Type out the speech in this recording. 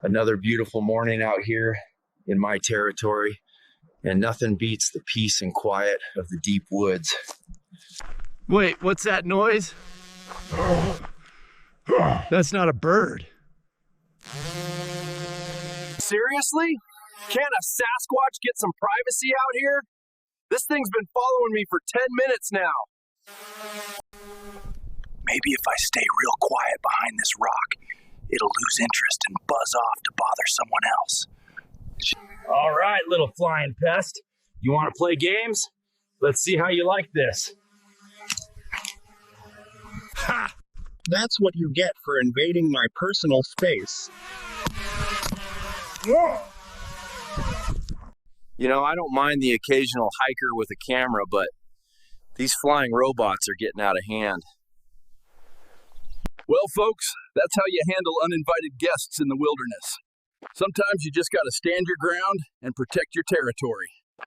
Another beautiful morning out here in my territory, and nothing beats the peace and quiet of the deep woods. Wait, what's that noise? That's not a bird. Seriously? Can't a Sasquatch get some privacy out here? This thing's been following me for 10 minutes now. Maybe if I stay real quiet behind this rock, it'll lose interest and buzz off to bother someone else. All right, little flying pest. You want to play games? Let's see how you like this. Ha! That's what you get for invading my personal space. You know, I don't mind the occasional hiker with a camera, but these flying robots are getting out of hand. Well, folks, that's how you handle uninvited guests in the wilderness. Sometimes you just got to stand your ground and protect your territory.